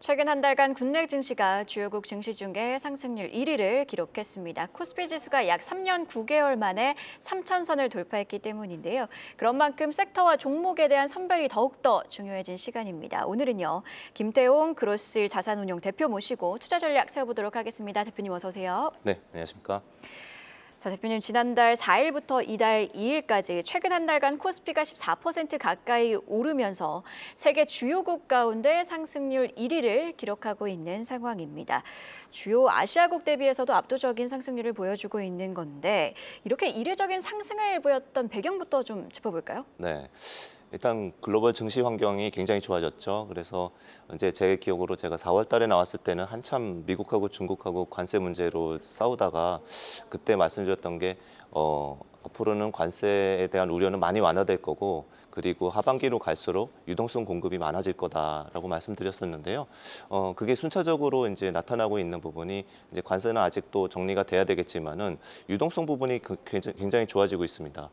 최근 한 달간 국내 증시가 주요국 증시 중에 상승률 1위를 기록했습니다. 코스피 지수가 약 3년 9개월 만에 3천선을 돌파했기 때문인데요. 그런 만큼 섹터와 종목에 대한 선별이 더욱더 중요해진 시간입니다. 오늘은요, 김태용 그로스 자산운용 대표 모시고 투자 전략 세워보도록 하겠습니다. 대표님 어서 오세요. 네, 안녕하십니까. 자, 대표님 지난달 4일부터 이달 2일까지 최근 한 달간 코스피가 14% 가까이 오르면서 세계 주요국 가운데 상승률 1위를 기록하고 있는 상황입니다. 주요 아시아국 대비해서도 압도적인 상승률을 보여주고 있는 건데 이렇게 이례적인 상승을 보였던 배경부터 좀 짚어볼까요? 네. 일단 글로벌 증시 환경이 굉장히 좋아졌죠. 그래서 이제 제 기억으로 제가 4월 달에 나왔을 때는 한참 미국하고 중국하고 관세 문제로 싸우다가 그때 말씀드렸던 게 앞으로는 관세에 대한 우려는 많이 완화될 거고 그리고 하반기로 갈수록 유동성 공급이 많아질 거다라고 말씀드렸었는데요. 그게 순차적으로 이제 나타나고 있는 부분이 이제 관세는 아직도 정리가 돼야 되겠지만은 유동성 부분이 굉장히 좋아지고 있습니다.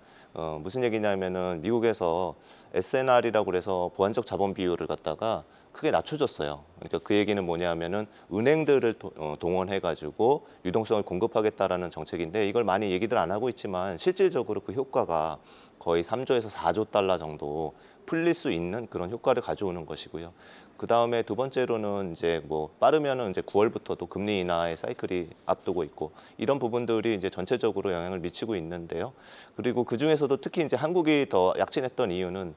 무슨 얘기냐면은 미국에서 SNR이라고 해서 보완적 자본 비율을 갖다가 크게 낮춰줬어요. 그러니까 그 얘기는 뭐냐면은 은행들을 동원해가지고 유동성을 공급하겠다라는 정책인데 이걸 많이 얘기들 안 하고 있지만 실질적으로 그 효과가 거의 3조에서 4조 달러 정도 풀릴 수 있는 그런 효과를 가져오는 것이고요. 그 다음에 두 번째로는 이제 뭐 빠르면은 이제 9월부터도 금리 인하의 사이클이 앞두고 있고 이런 부분들이 이제 전체적으로 영향을 미치고 있는데요. 그리고 그 중에서도 특히 이제 한국이 더 약진했던 이유는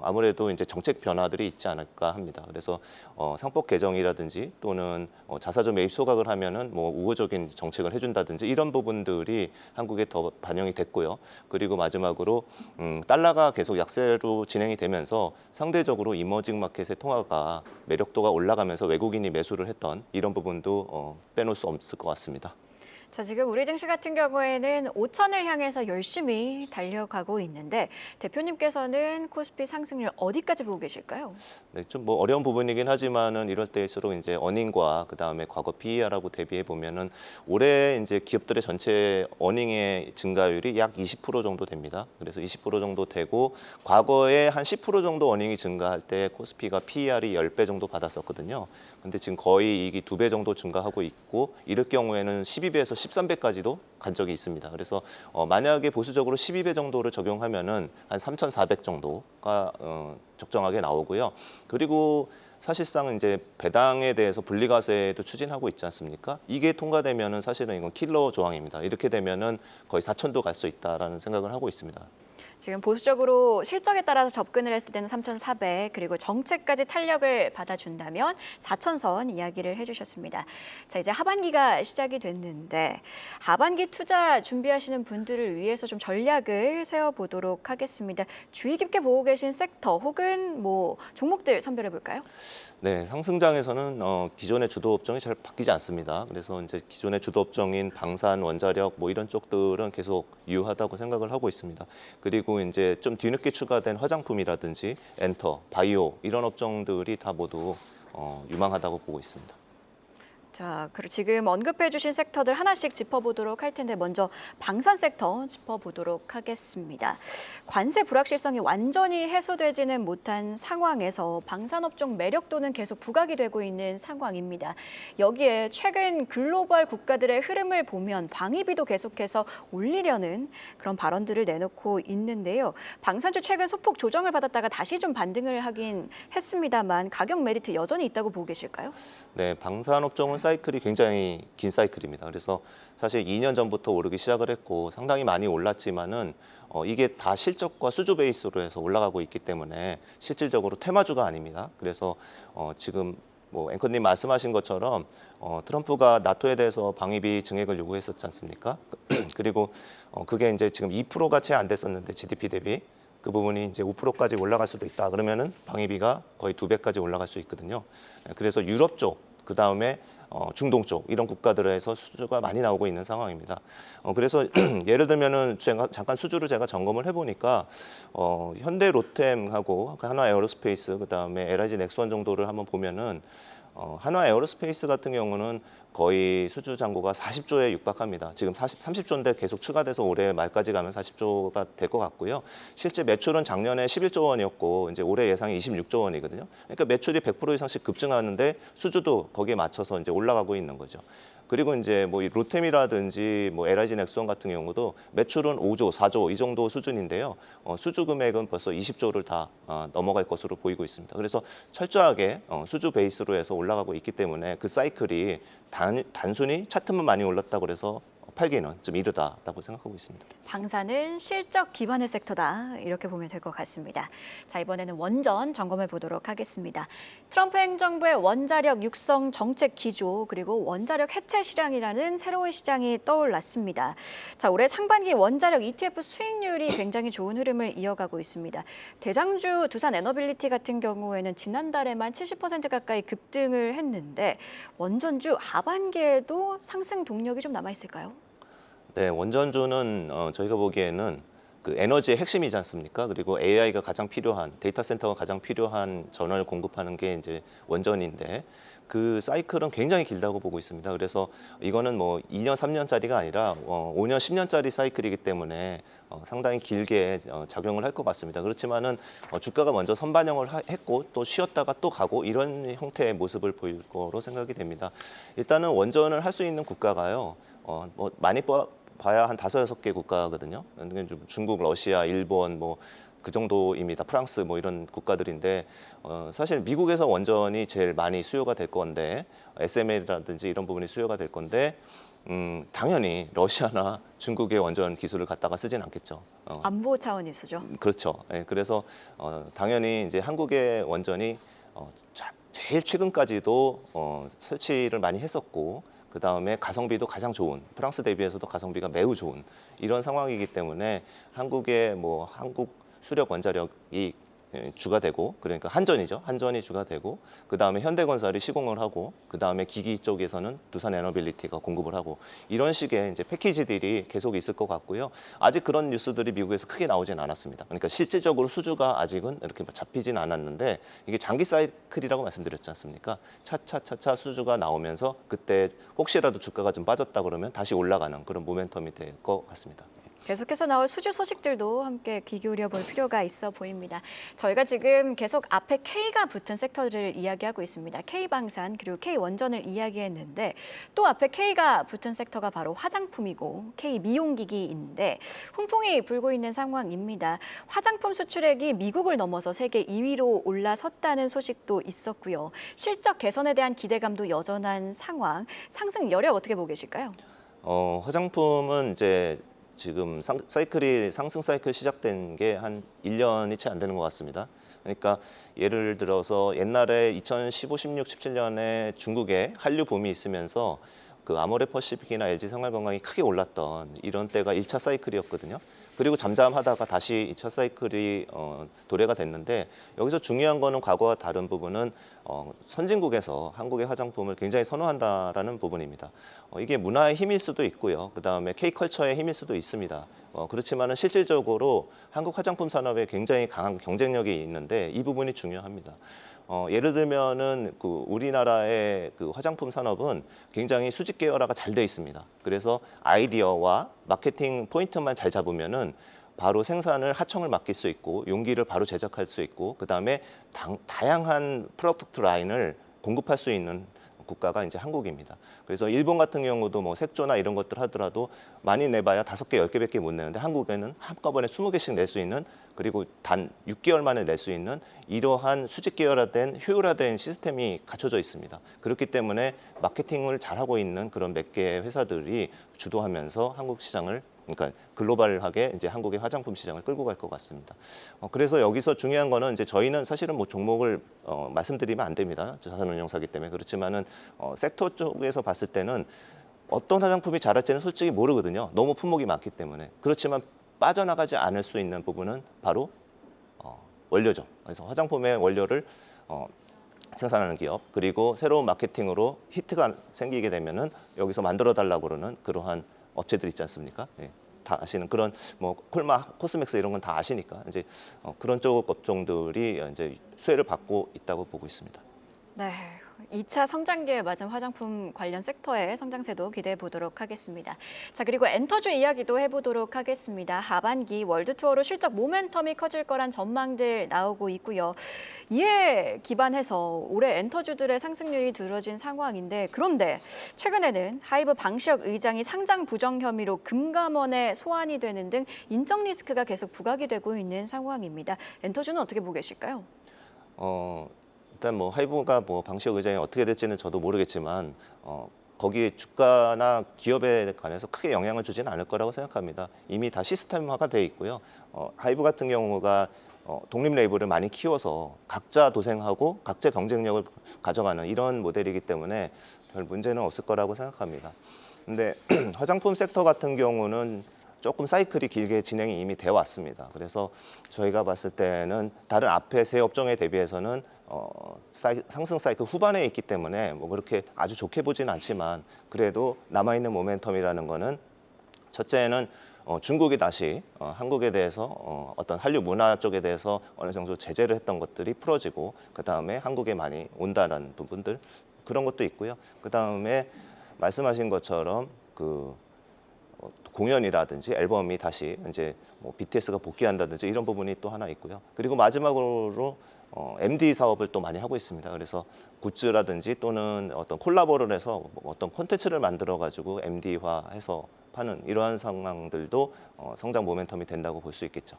아무래도 이제 정책 변화들이 있지 않을까 합니다. 그래서 상법 개정이라든지 또는 자사주 매입 소각을 하면은 뭐 우호적인 정책을 해준다든지 이런 부분들이 한국에 더 반영이 됐고요. 그리고 마지막으로 달러가 계속 약세로 진행이 되면서 상대적으로 이머징 마켓의 통화가 매력도가 올라가면서 외국인이 매수를 했던 이런 부분도 빼놓을 수 없을 것 같습니다. 자, 지금 우리 증시 같은 경우에는 5천을 향해서 열심히 달려가고 있는데 대표님께서는 코스피 상승률 어디까지 보고 계실까요? 네, 좀 뭐 어려운 부분이긴 하지만은 이럴 때일수록 이제 어닝과 그다음에 과거 PER하고 대비해 보면은 올해 이제 기업들의 전체 어닝의 증가율이 약 20% 정도 됩니다. 그래서 20% 정도 되고 과거에 한 10% 정도 어닝이 증가할 때 코스피가 PER이 10배 정도 받았었거든요. 근데 지금 거의 이익이 2배 정도 증가하고 있고 이럴 경우에는 12배에서 13배까지도 간 적이 있습니다. 그래서 만약에 보수적으로 12배 정도를 적용하면은 한 3,400 정도가 적정하게 나오고요. 그리고 사실상 이제 배당에 대해서 분리과세도 추진하고 있지 않습니까? 이게 통과되면은 사실은 이건 킬러 조항입니다. 이렇게 되면은 거의 4천도 갈 수 있다라는 생각을 하고 있습니다. 지금 보수적으로 실적에 따라서 접근을 했을 때는 3,400 그리고 정책까지 탄력을 받아준다면 4,000선 이야기를 해주셨습니다. 자, 이제 하반기가 시작이 됐는데 하반기 투자 준비하시는 분들을 위해서 좀 전략을 세워보도록 하겠습니다. 주의 깊게 보고 계신 섹터 혹은 뭐 종목들 선별해 볼까요? 네, 상승장에서는 기존의 주도 업종이 잘 바뀌지 않습니다. 그래서 이제 기존의 주도 업종인 방산, 원자력 뭐 이런 쪽들은 계속 유효하다고 생각을 하고 있습니다. 그리고 이제 좀 뒤늦게 추가된 화장품이라든지 엔터, 바이오 이런 업종들이 다 모두 유망하다고 보고 있습니다. 자, 그리고 지금 언급해 주신 섹터들 하나씩 짚어보도록 할 텐데 먼저 방산 섹터 짚어보도록 하겠습니다. 관세 불확실성이 완전히 해소되지는 못한 상황에서 방산업종 매력도는 계속 부각이 되고 있는 상황입니다. 여기에 최근 글로벌 국가들의 흐름을 보면 방위비도 계속해서 올리려는 그런 발언들을 내놓고 있는데요. 방산주 최근 소폭 조정을 받았다가 다시 좀 반등을 하긴 했습니다만 가격 메리트 여전히 있다고 보고 계실까요? 네, 방산업종은 사이클이 굉장히 긴 사이클입니다. 그래서 사실 2년 전부터 오르기 시작을 했고 상당히 많이 올랐지만은 이게 다 실적과 수주 베이스로 해서 올라가고 있기 때문에 실질적으로 테마주가 아닙니다. 그래서 지금 뭐 앵커님 말씀하신 것처럼 트럼프가 나토에 대해서 방위비 증액을 요구했었지 않습니까? 그리고 그게 이제 지금 2%가 채 안 됐었는데 GDP 대비 그 부분이 이제 5%까지 올라갈 수도 있다. 그러면은 방위비가 거의 2배까지 올라갈 수 있거든요. 그래서 유럽 쪽, 그 다음에 중동 쪽 이런 국가들에서 수주가 많이 나오고 있는 상황입니다. 그래서 예를 들면은 제가 잠깐 수주를 제가 점검을 해보니까 현대 로템하고 하나 에어로스페이스 그 다음에 LIG 넥스원 정도를 한번 보면은 한화 에어로스페이스 같은 경우는 거의 수주 잔고가 40조에 육박합니다. 지금 30조인데 계속 추가돼서 올해 말까지 가면 40조가 될 것 같고요. 실제 매출은 작년에 11조 원이었고 이제 올해 예상이 26조 원이거든요. 그러니까 매출이 100% 이상씩 급증하는데 수주도 거기에 맞춰서 이제 올라가고 있는 거죠. 그리고 이제 뭐 이 로템이라든지 뭐 LIG 넥스원 같은 경우도 매출은 5조, 4조 이 정도 수준인데요. 수주 금액은 벌써 20조를 다 넘어갈 것으로 보이고 있습니다. 그래서 철저하게 수주 베이스로 해서 올라가고 있기 때문에 그 사이클이 단순히 차트만 많이 올랐다고 그래서 팔기는 좀 이르다라고 생각하고 있습니다. 방사는 실적 기반의 섹터다 이렇게 보면 될 것 같습니다. 자, 이번에는 원전 점검해 보도록 하겠습니다. 트럼프 행정부의 원자력 육성 정책 기조 그리고 원자력 해체 시장이라는 새로운 시장이 떠올랐습니다. 자, 올해 상반기 원자력 ETF 수익률이 굉장히 좋은 흐름을 이어가고 있습니다. 대장주 두산 에너빌리티 같은 경우에는 지난달에만 70% 가까이 급등을 했는데 원전주 하반기에도 상승 동력이 좀 남아 있을까요? 네, 원전주는 저희가 보기에는 그 에너지의 핵심이지 않습니까? 그리고 AI가 가장 필요한 데이터 센터가 가장 필요한 전원을 공급하는 게 이제 원전인데 그 사이클은 굉장히 길다고 보고 있습니다. 그래서 이거는 뭐 2년, 3년짜리가 아니라 5년, 10년짜리 사이클이기 때문에 상당히 길게 작용을 할 것 같습니다. 그렇지만은 주가가 먼저 선반영을 했고 또 쉬었다가 또 가고 이런 형태의 모습을 보일 거로 생각이 됩니다. 일단은 원전을 할 수 있는 국가가요. 뭐 많이 봐야 한 5-6개 국가거든요. 중국, 러시아, 일본 뭐 그 정도입니다. 프랑스 뭐 이런 국가들인데 사실 미국에서 원전이 제일 많이 수요가 될 건데 SML이라든지 이런 부분이 수요가 될 건데 당연히 러시아나 중국의 원전 기술을 갖다가 쓰진 않겠죠. 안보 차원에서죠. 그렇죠. 예, 그래서 당연히 이제 한국의 원전이 제일 최근까지도 설치를 많이 했었고 그 다음에 가성비도 가장 좋은 프랑스 대비해서도 가성비가 매우 좋은 이런 상황이기 때문에 한국의 뭐 한국 수력 원자력이 주가 되고 그러니까 한전이죠. 한전이 주가 되고 그 다음에 현대건설이 시공을 하고 그 다음에 기기 쪽에서는 두산 에너빌리티가 공급을 하고 이런 식의 이제 패키지들이 계속 있을 것 같고요. 아직 그런 뉴스들이 미국에서 크게 나오진 않았습니다. 그러니까 실질적으로 수주가 아직은 이렇게 잡히진 않았는데 이게 장기 사이클이라고 말씀드렸지 않습니까? 차차차차 수주가 나오면서 그때 혹시라도 주가가 좀 빠졌다 그러면 다시 올라가는 그런 모멘텀이 될 것 같습니다. 계속해서 나올 수주 소식들도 함께 귀 기울여 볼 필요가 있어 보입니다. 저희가 지금 계속 앞에 K가 붙은 섹터들을 이야기하고 있습니다. K방산 그리고 K원전을 이야기했는데 또 앞에 K가 붙은 섹터가 바로 화장품이고 K미용기기인데 훈풍이 불고 있는 상황입니다. 화장품 수출액이 미국을 넘어서 세계 2위로 올라섰다는 소식도 있었고요. 실적 개선에 대한 기대감도 여전한 상황. 상승 여력 어떻게 보고 계실까요? 화장품은 이제 지금 상승 사이클 시작된 게 한 1년이 채 안 되는 것 같습니다. 그러니까 예를 들어서 옛날에 2015, 16, 17년에 중국에 한류 붐이 있으면서 그 아모레퍼시픽이나 LG생활건강이 크게 올랐던 이런 때가 1차 사이클이었거든요. 그리고 잠잠하다가 다시 2차 사이클이 도래가 됐는데 여기서 중요한 거는 과거와 다른 부분은 선진국에서 한국의 화장품을 굉장히 선호한다라는 부분입니다. 이게 문화의 힘일 수도 있고요. 그다음에 K컬처의 힘일 수도 있습니다. 그렇지만은 실질적으로 한국 화장품 산업에 굉장히 강한 경쟁력이 있는데 이 부분이 중요합니다. 예를 들면은 그 우리나라의 그 화장품 산업은 굉장히 수직 계열화가 잘 돼 있습니다. 그래서 아이디어와 마케팅 포인트만 잘 잡으면은 바로 생산을 하청을 맡길 수 있고 용기를 바로 제작할 수 있고 그다음에 다양한 프로덕트 라인을 공급할 수 있는 국가가 이제 한국입니다. 그래서 일본 같은 경우도 뭐 색조나 이런 것들 하더라도 많이 내봐야 5개, 10개밖에 못 내는데 한국에는 한꺼번에 20개씩 낼 수 있는 그리고 단 6개월 만에 낼 수 있는 이러한 수직 계열화된 효율화된 시스템이 갖춰져 있습니다. 그렇기 때문에 마케팅을 잘하고 있는 그런 몇 개의 회사들이 주도하면서 한국 시장을 그러니까 글로벌하게 이제 한국의 화장품 시장을 끌고 갈 것 같습니다. 그래서 여기서 중요한 거는 이제 저희는 사실은 뭐 종목을 말씀드리면 안 됩니다. 자산운용사기 때문에 그렇지만은 섹터 쪽에서 봤을 때는 어떤 화장품이 잘할지는 솔직히 모르거든요. 너무 품목이 많기 때문에 그렇지만 빠져나가지 않을 수 있는 부분은 바로 원료죠. 그래서 화장품의 원료를 생산하는 기업 그리고 새로운 마케팅으로 히트가 생기게 되면은 여기서 만들어 달라고 그러는 그러한 업체들 있지 않습니까? 예, 다 아시는 그런 뭐 콜마, 코스맥스 이런 건 다 아시니까 이제 그런 쪽 업종들이 이제 수혜를 받고 있다고 보고 있습니다. 네. 2차 성장기에 맞은 화장품 관련 섹터의 성장세도 기대해 보도록 하겠습니다. 자, 그리고 엔터주 이야기도 해보도록 하겠습니다. 하반기 월드투어로 실적 모멘텀이 커질 거란 전망들 나오고 있고요. 이에 기반해서 올해 엔터주들의 상승률이 두드러진 상황인데, 그런데 최근에는 하이브 방시혁 의장이 상장 부정 혐의로 금감원에 소환이 되는 등 인적 리스크가 계속 부각이 되고 있는 상황입니다. 엔터주는 어떻게 보고 계실까요? 일단 뭐 하이브가 뭐 방시혁 의장이 어떻게 될지는 저도 모르겠지만 거기에 주가나 기업에 관해서 크게 영향을 주지는 않을 거라고 생각합니다. 이미 다 시스템화가 돼 있고요. 하이브 같은 경우가 독립 레이블을 많이 키워서 각자 도생하고 각자 경쟁력을 가져가는 이런 모델이기 때문에 별 문제는 없을 거라고 생각합니다. 근데 화장품 섹터 같은 경우는 조금 사이클이 길게 진행이 이미 되어 왔습니다. 그래서 저희가 봤을 때는 다른 앞에 세 업종에 대비해서는 상승 사이클 후반에 있기 때문에 뭐 그렇게 아주 좋게 보지는 않지만 그래도 남아있는 모멘텀이라는 거는 첫째는 중국이 다시 한국에 대해서 어떤 한류 문화 쪽에 대해서 어느 정도 제재를 했던 것들이 풀어지고 그다음에 한국에 많이 온다는 부분들 그런 것도 있고요. 그다음에 말씀하신 것처럼 공연이라든지 앨범이 다시 이제 뭐 BTS가 복귀한다든지 이런 부분이 또 하나 있고요. 그리고 마지막으로 MD 사업을 또 많이 하고 있습니다. 그래서 굿즈라든지 또는 어떤 콜라보를 해서 어떤 콘텐츠를 만들어 가지고 MD화해서 파는 이러한 상황들도 성장 모멘텀이 된다고 볼 수 있겠죠.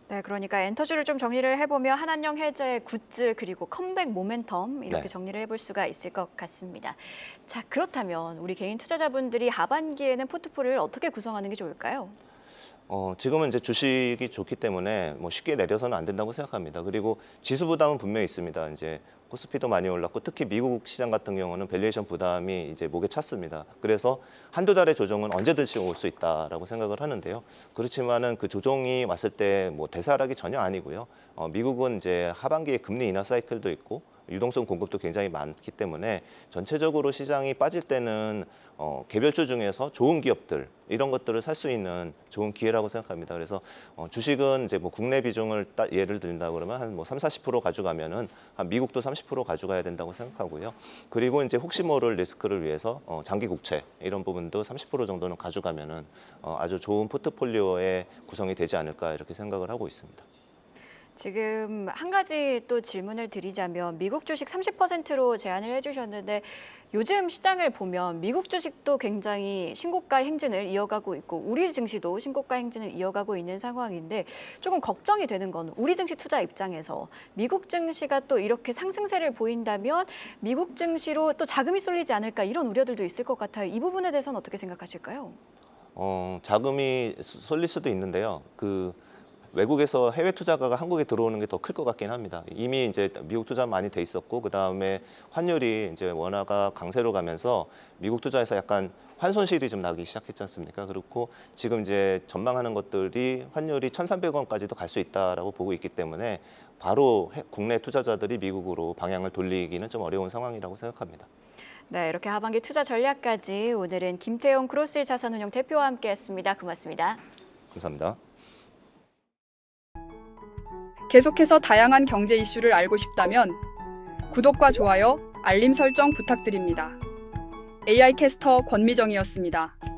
네, 그러니까 엔터주를 좀 정리를 해보면 한한령 해제 굿즈 그리고 컴백 모멘텀 이렇게 네. 정리를 해볼 수가 있을 것 같습니다. 자, 그렇다면 우리 개인 투자자분들이 하반기에는 포트폴리오를 어떻게 구성하는 게 좋을까요? 지금은 이제 주식이 좋기 때문에 뭐 쉽게 내려서는 안 된다고 생각합니다. 그리고 지수 부담은 분명히 있습니다. 이제 코스피도 많이 올랐고 특히 미국 시장 같은 경우는 밸류에이션 부담이 이제 목에 찼습니다. 그래서 한두 달의 조정은 언제든지 올 수 있다라고 생각을 하는데요. 그렇지만은 그 조정이 왔을 때 뭐 대사락이 전혀 아니고요. 미국은 이제 하반기에 금리 인하 사이클도 있고 유동성 공급도 굉장히 많기 때문에 전체적으로 시장이 빠질 때는 개별주 중에서 좋은 기업들 이런 것들을 살 수 있는 좋은 기회라고 생각합니다. 그래서 주식은 이제 뭐 국내 비중을 예를 든다 그러면 한 뭐 30-40% 가져가면은 한 미국도 30% 가져가야 된다고 생각하고요. 그리고 이제 혹시 모를 리스크를 위해서 장기 국채 이런 부분도 30% 정도는 가져가면은 아주 좋은 포트폴리오의 구성이 되지 않을까 이렇게 생각을 하고 있습니다. 지금 한 가지 또 질문을 드리자면 미국 주식 30%로 제안을 해주셨는데 요즘 시장을 보면 미국 주식도 굉장히 신고가 행진을 이어가고 있고 우리 증시도 신고가 행진을 이어가고 있는 상황인데 조금 걱정이 되는 건 우리 증시 투자 입장에서 미국 증시가 또 이렇게 상승세를 보인다면 미국 증시로 또 자금이 쏠리지 않을까 이런 우려들도 있을 것 같아요. 이 부분에 대해서는 어떻게 생각하실까요? 자금이 쏠릴 수도 있는데요. 외국에서 해외 투자가가 한국에 들어오는 게 더 클 것 같긴 합니다. 이미 이제 미국 투자 많이 돼 있었고 그 다음에 환율이 이제 원화가 강세로 가면서 미국 투자에서 약간 환손실이 좀 나기 시작했지 않습니까? 그렇고 지금 이제 전망하는 것들이 환율이 1,300원까지도 갈 수 있다라고 보고 있기 때문에 바로 국내 투자자들이 미국으로 방향을 돌리기는 좀 어려운 상황이라고 생각합니다. 네, 이렇게 하반기 투자 전략까지 오늘은 김태용 크로스힐 자산운용 대표와 함께했습니다. 고맙습니다. 감사합니다. 계속해서 다양한 경제 이슈를 알고 싶다면 구독과 좋아요, 알림 설정 부탁드립니다. AI 캐스터 권미정이었습니다.